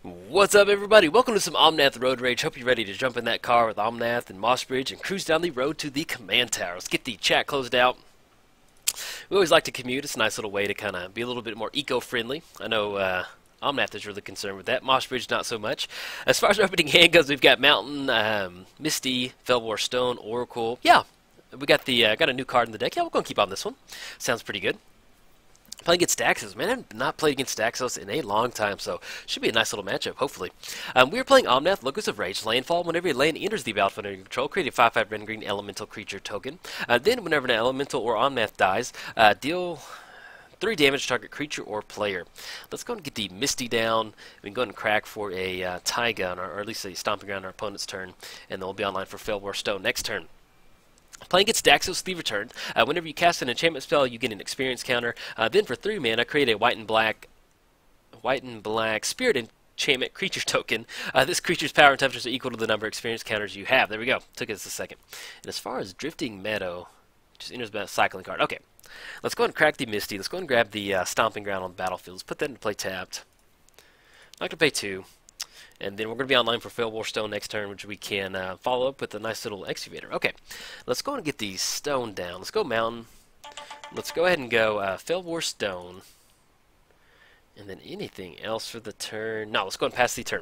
What's up, everybody? Welcome to some Omnath Road Rage. Hope you're ready to jump in that car with Omnath and Mossbridge and cruise down the road to the command tower. Let's get the chat closed out. We always like to commute. It's a nice little way to kind of be a little bit more eco-friendly. I know Omnath is really concerned with that. Mossbridge, not so much. As far as opening hand goes, we've got Mountain, Misty, Felwar Stone, Oracle. Yeah, we got the got a new card in the deck. Yeah, we're going to keep on this one. Sounds pretty good. Playing against Daxos. Man, I've not played against Daxos in a long time, so should be a nice little matchup, hopefully. We are playing Omnath, Locus of Rage. Landfall, whenever your land enters the battlefield under your control, create a 5/5 red and green elemental creature token. Then, whenever an elemental or Omnath dies, deal 3 damage to target creature or player. Let's go and get the Misty down. We can go ahead and crack for a Taiga, or at least a Stomping Ground on our opponent's turn, and then we'll be online for Felwar Stone next turn. Playing against Daxos, the Returned. Whenever you cast an enchantment spell, you get an experience counter. Then for 3 mana, create a white and black spirit enchantment creature token. This creature's power and toughness are equal to the number of experience counters you have. There we go. Took us a second. And as far as Drifting Meadow, just enters a cycling card. Okay, let's go ahead and crack the Misty. Let's go ahead and grab the Stomping Ground on the battlefield. Let's put that into play tapped. I'm not going to pay 2. And then we're going to be online for Felwar Stone next turn, which we can follow up with a nice little excavator. Okay, let's go and get the stone down. Let's go Mountain. Let's go ahead and go Felwar Stone. And then anything else for the turn? No, let's go and pass the turn.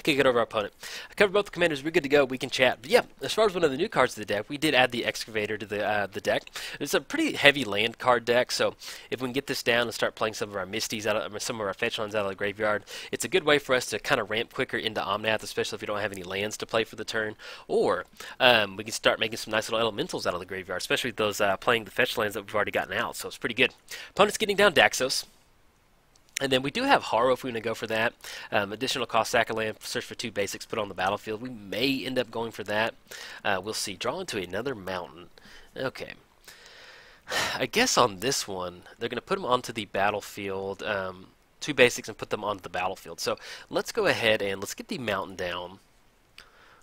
Kick it over our opponent. I covered both the commanders. We're good to go. We can chat. But yeah, as far as one of the new cards to the deck, we did add the excavator to the deck. It's a pretty heavy land card deck, so if we can get this down and start playing some of our Misties out of some of our fetch lands out of the graveyard, it's a good way for us to kind of ramp quicker into Omnath, especially if we don't have any lands to play for the turn. Or we can start making some nice little elementals out of the graveyard, especially those playing the fetch lands that we've already gotten out. So it's pretty good. Opponent's getting down Daxos. And then we do have Horror if we want to go for that. Additional cost, sack a land, search for 2 basics, put on the battlefield. We may end up going for that. We'll see. Draw into another Mountain. Okay. I guess on this one, they're going to put them onto the battlefield. 2 basics and put them onto the battlefield. So let's go ahead and let's get the Mountain down.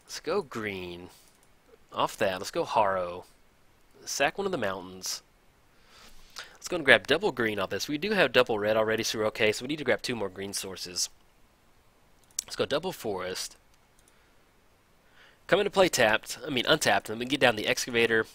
Let's go green. Off that, let's go Harrow. Sack one of the Mountains. Let's go and grab double green off this. We do have double red already, so we're okay. So we need to grab 2 more green sources. Let's go double forest. Come into play tapped. Untapped. And then we get down the excavator.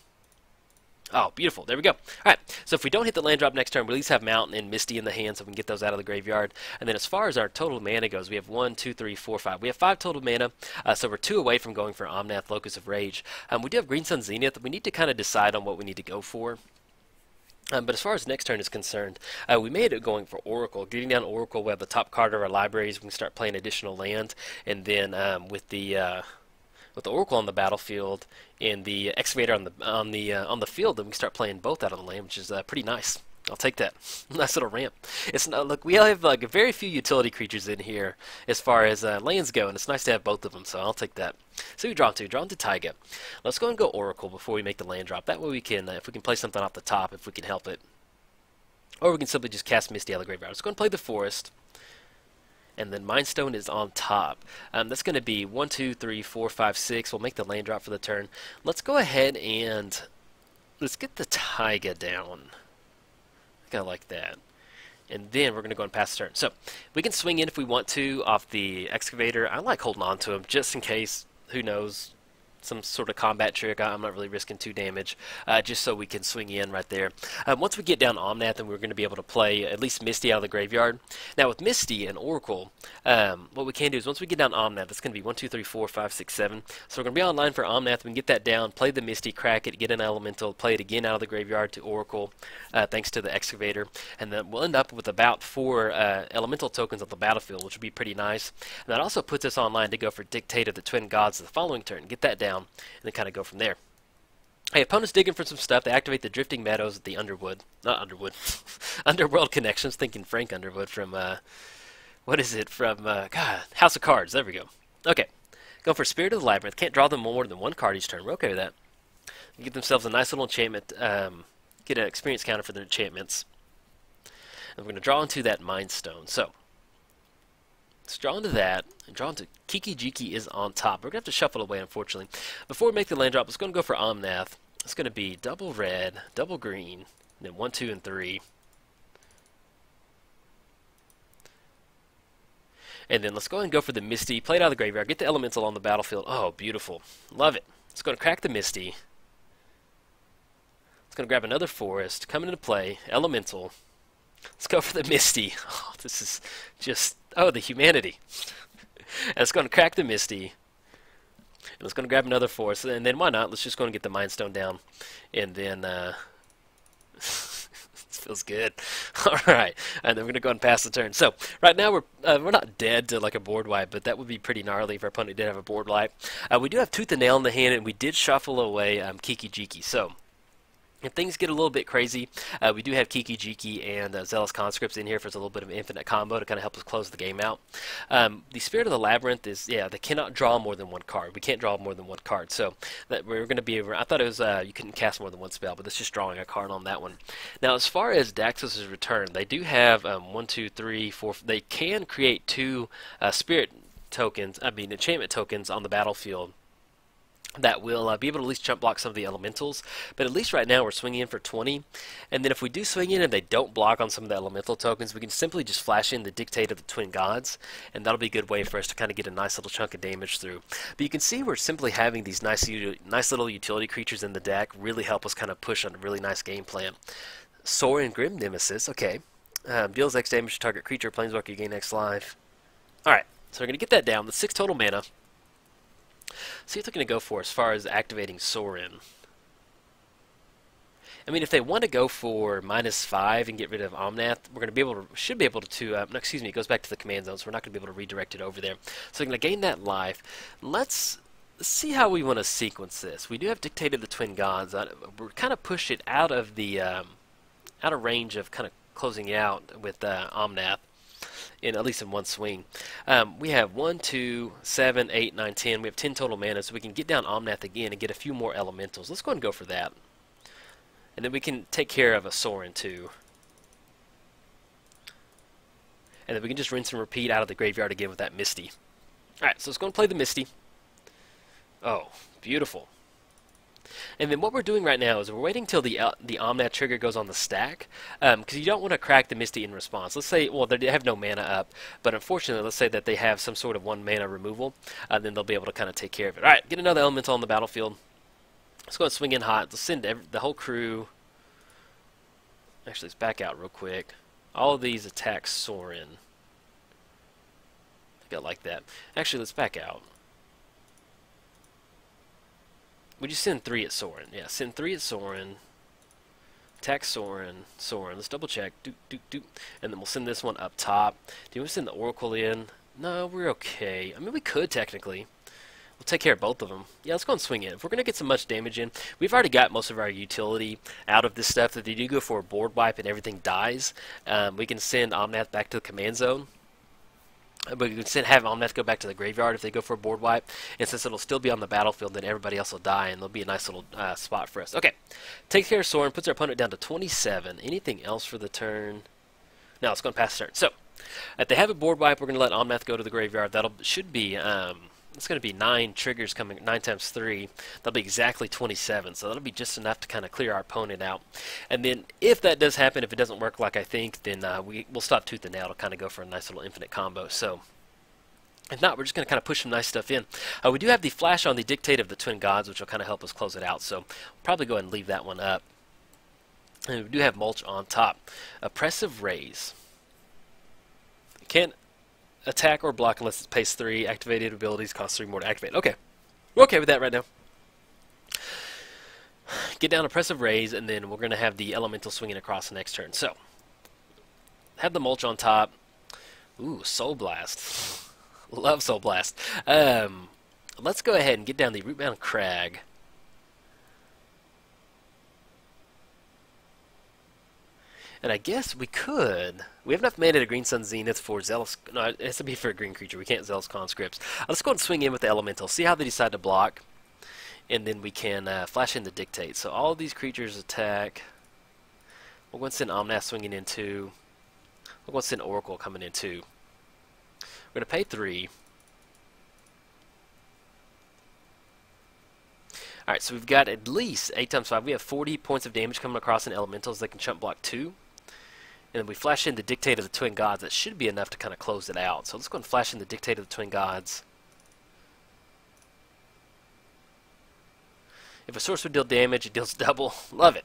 Oh, beautiful. There we go. All right. So if we don't hit the land drop next turn, we at least have Mountain and Misty in the hand, so we can get those out of the graveyard. And then as far as our total mana goes, we have 1, 2, 3, 4, 5. We have 5 total mana, so we're 2 away from going for Omnath, Locus of Rage. We do have Green Sun Zenith. We need to kind of decide on what we need to go for. But as far as next turn is concerned, we made it going for Oracle. Getting down Oracle, we have the top card of our libraries. We can start playing additional land, and then with the Oracle on the battlefield and the excavator on the field, then we can start playing both out of the land, which is pretty nice. I'll take that. Nice little ramp. It's not, look, we have like very few utility creatures in here as far as lands go, and it's nice to have both of them, so I'll take that. So we draw into Taiga. Let's go and go Oracle before we make the land drop. That way we can, if we can play something off the top, if we can help it. Or we can simply just cast Misty out of the graveyard. Let's go and play the Forest. And then Mind Stone is on top. That's going to be 1, 2, 3, 4, 5, 6. We'll make the land drop for the turn. Let's go ahead and let's get the Taiga down. I kind of like that. And then we're going to go and pass the turn. So we can swing in if we want to off the excavator. I like holding on to him just in case, who knows, some sort of combat trick. I'm not really risking 2 damage, just so we can swing in right there. Once we get down Omnath, then we're going to be able to play at least Misty out of the graveyard. Now with Misty and Oracle, what we can do is once we get down Omnath, it's going to be 1, 2, 3, 4, 5, 6, 7. So we're going to be online for Omnath. We can get that down, play the Misty, crack it, get an elemental, play it again out of the graveyard to Oracle, thanks to the excavator. And then we'll end up with about 4 elemental tokens on the battlefield, which would be pretty nice. And that also puts us online to go for Dictate of the Twin Gods the following turn. Get that down, and then kind of go from there. Hey, opponent's digging for some stuff. They activate the Drifting Meadows at the Underworld Connections. Thinking Frank Underwood from, what is it, from, God, House of Cards. There we go. Okay, go for Spirit of the Labyrinth. Can't draw them more than 1 card each turn. We're okay with that. Get themselves a nice little enchantment, get an experience counter for their enchantments. And we're going to draw into that Mind Stone. So, let's draw into that, and draw into Kiki Jiki is on top. We're going to have to shuffle away, unfortunately. Before we make the land drop, let's go for Omnath. It's going to be double red, double green, and then 1, 2, and 3. And then let's go ahead and go for the Misty. Play it out of the graveyard. Get the Elemental on the battlefield. Oh, beautiful. Love it. Let's go and crack the Misty. Let's go and grab another Forest. Coming into play. Elemental. Let's go for the Misty. Oh, this is just... Oh, the humanity. And let's go and crack the Misty. And let's go and grab another Forest. And then why not? Let's just go and get the Mind Stone down. And then... feels good. All right, and then we're gonna go and pass the turn. So right now we're not dead to like a board wipe, but that would be pretty gnarly if our opponent did have a board wipe. We do have Tooth and Nail in the hand, and we did shuffle away Kiki Jiki. So if things get a little bit crazy, we do have Kiki Jiki and Zealous Conscripts in here for a little bit of an infinite combo to kind of help us close the game out. The Spirit of the Labyrinth is, yeah, they cannot draw more than one card. We can't draw more than one card. So that we're going to be over. I thought it was you couldn't cast more than one spell, but it's just drawing a card on that one. Now, as far as Daxos' return, they do have 1, 2, 3, 4. They can create 2 Spirit tokens. I mean, enchantment tokens on the battlefield that will be able to at least chump block some of the elementals, but at least right now we're swinging in for 20, and then if we do swing in and they don't block on some of the elemental tokens, we can simply just flash in the Dictate of the Twin Gods, and that'll be a good way for us to kind of get a nice little chunk of damage through. But you can see we're simply having these nice little utility creatures in the deck really help us kind of push on a really nice game plan. Sorin Grim Nemesis, okay. Deals X damage to target creature, planeswalker, you gain X life. Alright, so we're going to get that down. The 6 total mana. See what they're going to go for as far as activating Sorin. I mean, if they want to go for -5 and get rid of Omnath, we're going to be able to, should be able to, no, excuse me, it goes back to the command zone, so we're not going to be able to redirect it over there. So we're going to gain that life. Let's see how we want to sequence this. We do have Dictated the Twin Gods. We're kind of push it out of the, out of range of kind of closing it out with Omnath. At least in one swing. We have 1, 2, 7, 8, 9, 10. We have 10 total mana, so we can get down Omnath again and get a few more elementals. Let's go ahead and go for that. And then we can take care of a Sorin too. And then we can just rinse and repeat out of the graveyard again with that Misty. Alright, so let's go and play the Misty. Oh, beautiful. And then what we're doing right now is we're waiting till the Omnath trigger goes on the stack, because you don't want to crack the Misty in response. Let's say, well, they have no mana up, but unfortunately, let's say that they have some sort of 1 mana removal, then they'll be able to kind of take care of it. All right, get another elemental on the battlefield. Let's go and swing in hot. Let's send the whole crew. Actually, let's back out real quick. All of these attack Sorin. I think I like that. Actually, let's back out. Would you send 3 at Sorin? Yeah, send 3 at Sorin. Attack Sorin. Let's double check. Doop, doop, doop. And then we'll send this one up top. Do you want to send the Oracle in? No, we're okay. I mean, we could technically. We'll take care of both of them. Yeah, let's go and swing in. If we're going to get some much damage in, we've already got most of our utility out of this stuff. If they do go for a board wipe and everything dies, we can send Omnath back to the command zone. But we can have Omnath go back to the graveyard if they go for a board wipe. And since it'll still be on the battlefield, then everybody else will die, and there'll be a nice little spot for us. Okay, takes care of Sorin, puts our opponent down to 27. Anything else for the turn? No, let's go and pass the turn. So, if they have a board wipe, we're going to let Omnath go to the graveyard. Should be it's going to be 9 triggers coming, 9 times 3. That'll be exactly 27, so that'll be just enough to kind of clear our opponent out. And then if that does happen, if it doesn't work like I think, then we'll stop Tooth and Nail to kind of go for a nice little infinite combo. So if not, we're just going to kind of push some nice stuff in. We do have the flash on the Dictate of the Twin Gods, which will kind of help us close it out, so we'll probably go ahead and leave that one up. And we do have Mulch on top. Oppressive Raise. Can't attack or block unless it's pace 3. Activated abilities cost 3 more to activate. Okay. We're okay with that right now. Get down Oppressive Raise, and then we're going to have the Elemental swinging across the next turn. So, have the Mulch on top. Ooh, Soul Blast. Love Soul Blast. Let's go ahead and get down the Rootbound Crag. And I guess we could. We have enough mana to Green Sun Zenith for Zealous. No, it has to be for a green creature. We can't Zealous Conscripts. Let's go and swing in with the Elemental. See how they decide to block. And then we can flash in the Dictate. So all of these creatures attack. We're going to send Omnath swinging in 2. We're going to send Oracle coming in 2. We're going to pay 3. Alright, so we've got at least 8 times 5. We have 40 points of damage coming across in Elementals that can chump block 2. And then we flash in the Dictate of the Twin Gods. That should be enough to kind of close it out. So let's go and flash in the Dictate of the Twin Gods. If a source would deal damage, it deals double. Love it.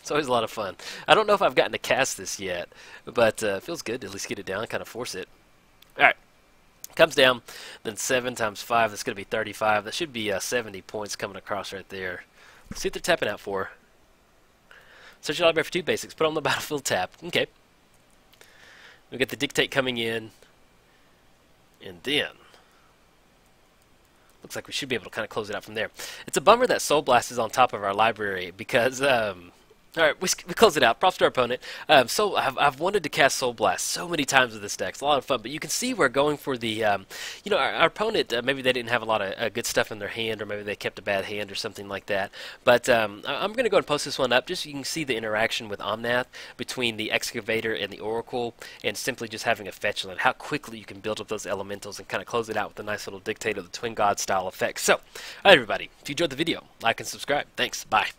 It's always a lot of fun. I don't know if I've gotten to cast this yet, but it feels good to at least get it down, kind of force it. Alright. Comes down, then 7 times 5, that's going to be 35. That should be 70 points coming across right there. Let's see what they're tapping out for. Search your library for 2 basics. Put on the battlefield tap. Okay. We get the Dictate coming in. And then looks like we should be able to kind of close it out from there. It's a bummer that Soul Blast is on top of our library because alright, we close it out. Props to our opponent. So I've wanted to cast Soul Blast so many times with this deck. It's a lot of fun, but you can see we're going for the, you know, our opponent, maybe they didn't have a lot of good stuff in their hand, or maybe they kept a bad hand or something like that. But I'm going to go and post this one up just so you can see the interaction with Omnath between the Excavator and the Oracle, and simply just having a fetch land. How quickly you can build up those elementals and kind of close it out with a nice little Dictate of the Twin God style effect. So, alright everybody, if you enjoyed the video, like and subscribe. Thanks. Bye.